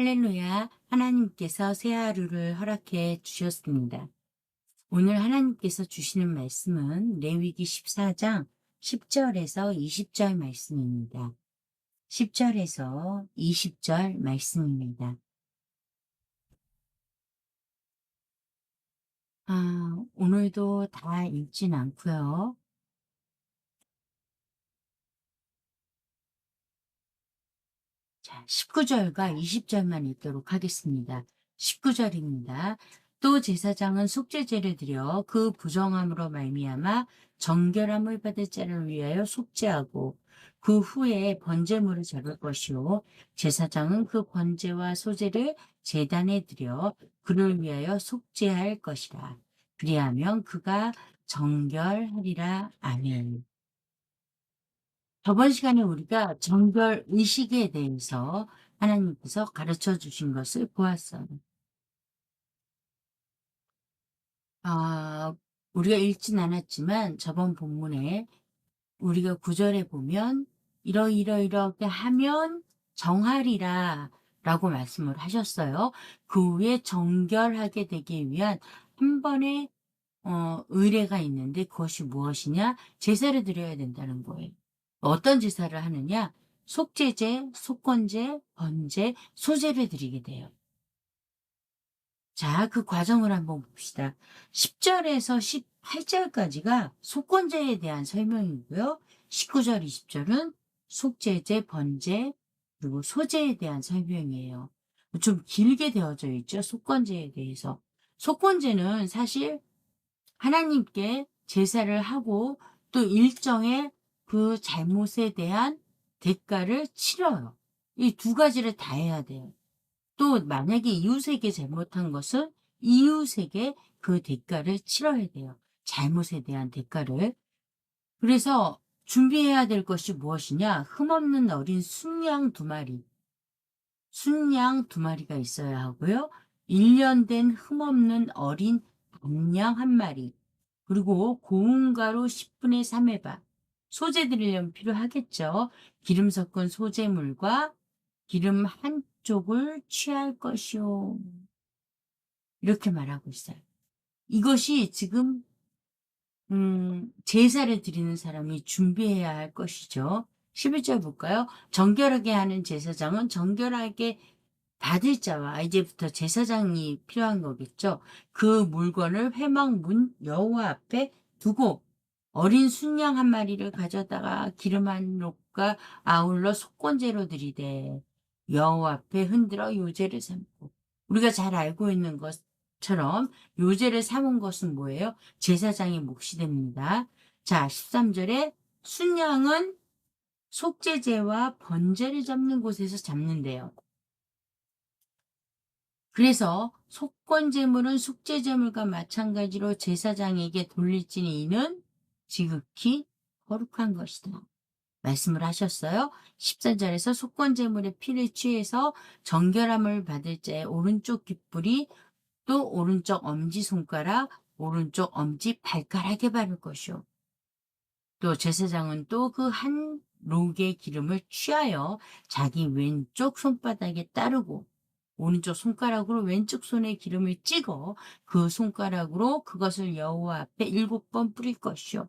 할렐루야, 하나님께서 새 하루를 허락해 주셨습니다. 오늘 하나님께서 주시는 말씀은 레위기 14장 10절에서 20절 말씀입니다. 10절에서 20절 말씀입니다. 오늘도 다 읽진 않고요. 자, 19절과 20절만 읽도록 하겠습니다. 19절입니다. 또 제사장은 속죄제를 드려 그 부정함으로 말미암아 정결함을 받을 자를 위하여 속죄하고 그 후에 번제물을 잡을 것이요 제사장은 그 번제와 소제를 제단에 드려 그를 위하여 속죄할 것이라. 그리하면 그가 정결하리라. 아멘. 저번 시간에 우리가 정결 의식에 대해서 하나님께서 가르쳐 주신 것을 보았어요. 아, 우리가 읽진 않았지만 저번 본문에 우리가 9절에 보면 이렇게 하면 정하리라 라고 말씀을 하셨어요. 그 후에 정결하게 되기 위한 한 번의 의례가 있는데 그것이 무엇이냐? 제사를 드려야 된다는 거예요. 어떤 제사를 하느냐? 속죄제, 속건제, 번제, 소제를 드리게 돼요. 자, 그 과정을 한번 봅시다. 10절에서 18절까지가 속건제에 대한 설명이고요. 19절, 20절은 속죄제, 번제, 그리고 소제에 대한 설명이에요. 좀 길게 되어져 있죠. 속건제에 대해서. 속건제는 사실 하나님께 제사를 하고 또 일정의 그 잘못에 대한 대가를 치러요. 이 두 가지를 다 해야 돼요. 또 만약에 이웃에게 잘못한 것은 이웃에게 그 대가를 치러야 돼요. 잘못에 대한 대가를. 그래서 준비해야 될 것이 무엇이냐? 흠없는 어린 순양 두 마리. 순양 두 마리가 있어야 하고요. 1년 된 흠없는 어린 암양 한 마리. 그리고 고운 가루 10분의 3의 밥. 소재 드리려면 필요하겠죠. 기름 섞은 소재물과 기름 한 쪽을 취할 것이요. 이렇게 말하고 있어요. 이것이 지금 제사를 드리는 사람이 준비해야 할 것이죠. 11절 볼까요? 정결하게 하는 제사장은 정결하게 받을 자와 이제부터 제사장이 필요한 거겠죠. 그 물건을 회막 문 여호와 앞에 두고 어린 순양 한 마리를 가져다가 기름 한 록과 아울러 속건제로 드리되 여호와 앞에 흔들어 요제를 삼고 우리가 잘 알고 있는 것처럼 요제를 삼은 것은 뭐예요? 제사장의 몫이 됩니다. 자, 13절에 순양은 속죄제와 번제를 잡는 곳에서 잡는데요. 그래서 속건제물은 속죄제물과 마찬가지로 제사장에게 돌릴지니 이는 지극히 거룩한 것이다. 말씀을 하셨어요. 14절에서 속건제물의 피를 취해서 정결함을 받을 자의 오른쪽 귓불이 또 오른쪽 엄지손가락, 오른쪽 엄지 발가락에 바를 것이요. 또 제사장은 또 그 한 록의 기름을 취하여 자기 왼쪽 손바닥에 따르고 오른쪽 손가락으로 왼쪽 손에 기름을 찍어 그 손가락으로 그것을 여호와 앞에 7번 뿌릴 것이요.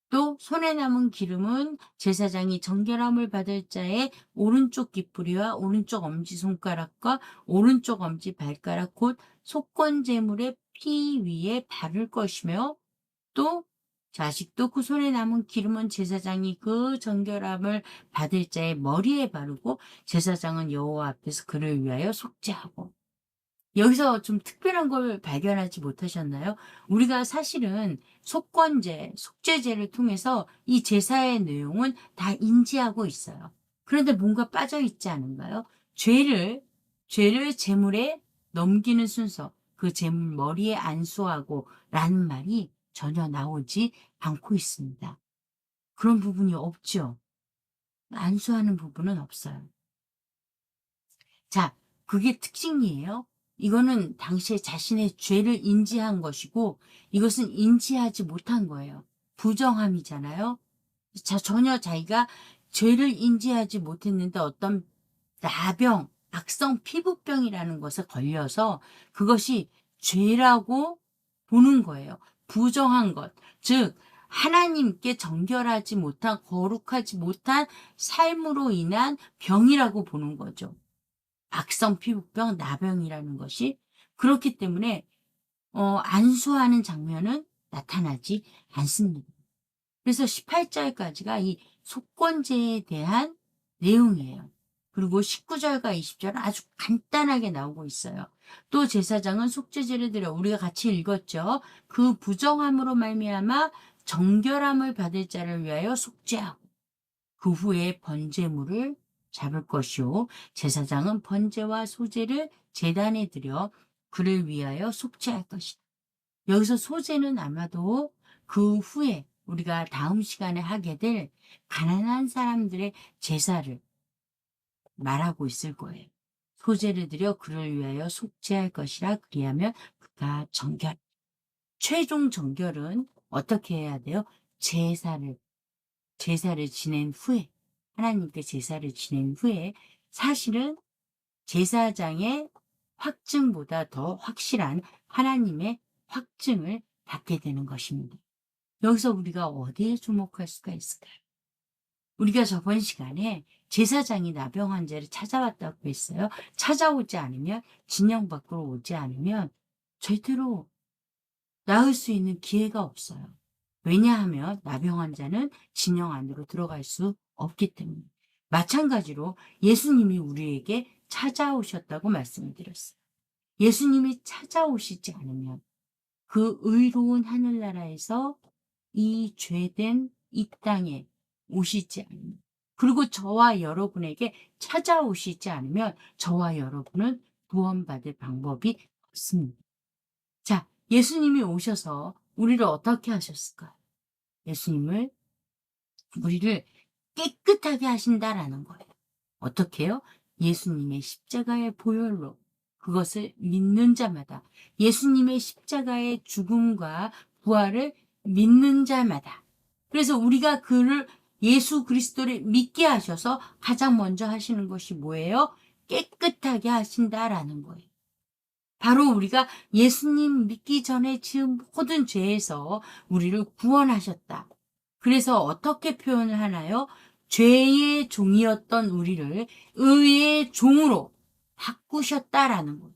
또 손에 남은 기름은 제사장이 정결함을 받을 자의 오른쪽 깃뿌리와 오른쪽 엄지손가락과 오른쪽 엄지발가락 곧 속건제물의 피 위에 바를 것이며 또 자식도 그 손에 남은 기름은 제사장이 그 정결함을 받을 자의 머리에 바르고 제사장은 여호와 앞에서 그를 위하여 속죄하고. 여기서 좀 특별한 걸 발견하지 못하셨나요? 우리가 사실은 속건제, 속죄제를 통해서 이 제사의 내용은 다 인지하고 있어요. 그런데 뭔가 빠져 있지 않은가요? 죄를 제물에 넘기는 순서, 그 제물 머리에 안수하고 라는 말이 전혀 나오지 않고 있습니다. 그런 부분이 없죠. 안수하는 부분은 없어요. 자, 그게 특징이에요. 이거는 당시에 자신의 죄를 인지한 것이고 이것은 인지하지 못한 거예요. 부정함이잖아요. 전혀 자기가 죄를 인지하지 못했는데 어떤 나병, 악성 피부병이라는 것에 걸려서 그것이 죄라고 보는 거예요. 부정한 것. 즉, 하나님께 정결하지 못한, 거룩하지 못한 삶으로 인한 병이라고 보는 거죠. 악성 피부병, 나병이라는 것이. 그렇기 때문에, 안수하는 장면은 나타나지 않습니다. 그래서 18절까지가 이 속건제에 대한 내용이에요. 그리고 19절과 20절은 아주 간단하게 나오고 있어요. 또 제사장은 속죄제를 드려 우리가 같이 읽었죠. 그 부정함으로 말미암아 정결함을 받을 자를 위하여 속죄하고 그 후에 번제물을 잡을 것이요 제사장은 번제와 소제를 제단에 드려 그를 위하여 속죄할 것이다. 여기서 소제는 아마도 그 후에 우리가 다음 시간에 하게 될 가난한 사람들의 제사를 말하고 있을 거예요. 소제를 드려 그를 위하여 속죄할 것이라 그리하면 그가 정결. 최종 정결은 어떻게 해야 돼요? 제사를 지낸 후에 하나님께 제사를 지낸 후에 사실은 제사장의 확증보다 더 확실한 하나님의 확증을 받게 되는 것입니다. 여기서 우리가 어디에 주목할 수가 있을까요? 우리가 저번 시간에 제사장이 나병 환자를 찾아왔다고 했어요. 찾아오지 않으면, 진영 밖으로 오지 않으면 절대로 나을 수 있는 기회가 없어요. 왜냐하면 나병 환자는 진영 안으로 들어갈 수 없기 때문에. 마찬가지로 예수님이 우리에게 찾아오셨다고 말씀을 드렸어요. 예수님이 찾아오시지 않으면 그 의로운 하늘나라에서 이 죄된 이 땅에 오시지 않으면 그리고 저와 여러분에게 찾아오시지 않으면 저와 여러분은 구원받을 방법이 없습니다. 자, 예수님이 오셔서 우리를 어떻게 하셨을까요? 예수님을 우리를 깨끗하게 하신다라는 거예요. 어떻게요? 예수님의 십자가의 보혈로 그것을 믿는 자마다 예수님의 십자가의 죽음과 부활을 믿는 자마다 그래서 우리가 그를 예수 그리스도를 믿게 하셔서 가장 먼저 하시는 것이 뭐예요? 깨끗하게 하신다라는 거예요. 바로 우리가 예수님 믿기 전에 지은 모든 죄에서 우리를 구원하셨다. 그래서 어떻게 표현을 하나요? 죄의 종이었던 우리를 의의 종으로 바꾸셨다라는 거예요.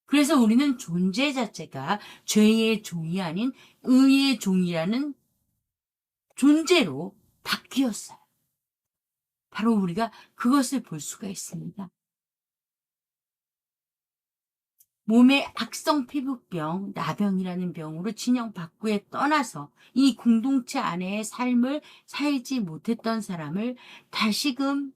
그래서 우리는 존재 자체가 죄의 종이 아닌 의의 종이라는 존재로 바뀌었어요. 바로 우리가 그것을 볼 수가 있습니다. 몸의 악성 피부병, 나병이라는 병으로 진영 밖에 떠나서 이 공동체 안에의 삶을 살지 못했던 사람을 다시금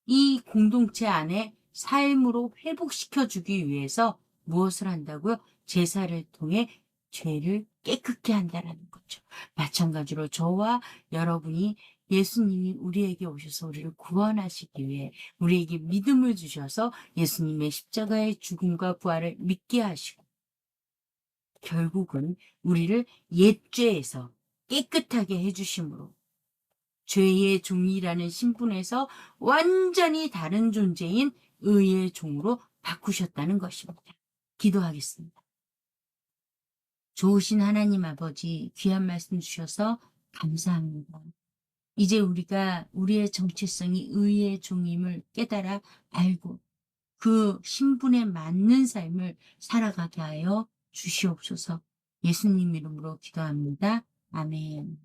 이 공동체 안에 삶으로 회복시켜 주기 위해서 무엇을 한다고요? 제사를 통해 죄를 깨끗게 한다라는 거죠. 마찬가지로 저와 여러분이 예수님이 우리에게 오셔서 우리를 구원하시기 위해 우리에게 믿음을 주셔서 예수님의 십자가의 죽음과 부활을 믿게 하시고 결국은 우리를 옛죄에서 깨끗하게 해주심으로 죄의 종이라는 신분에서 완전히 다른 존재인 의의 종으로 바꾸셨다는 것입니다. 기도하겠습니다. 좋으신 하나님 아버지 귀한 말씀 주셔서 감사합니다. 이제 우리가 우리의 정체성이 의의 종임을 깨달아 알고 그 신분에 맞는 삶을 살아가게 하여 주시옵소서. 예수님 이름으로 기도합니다. 아멘.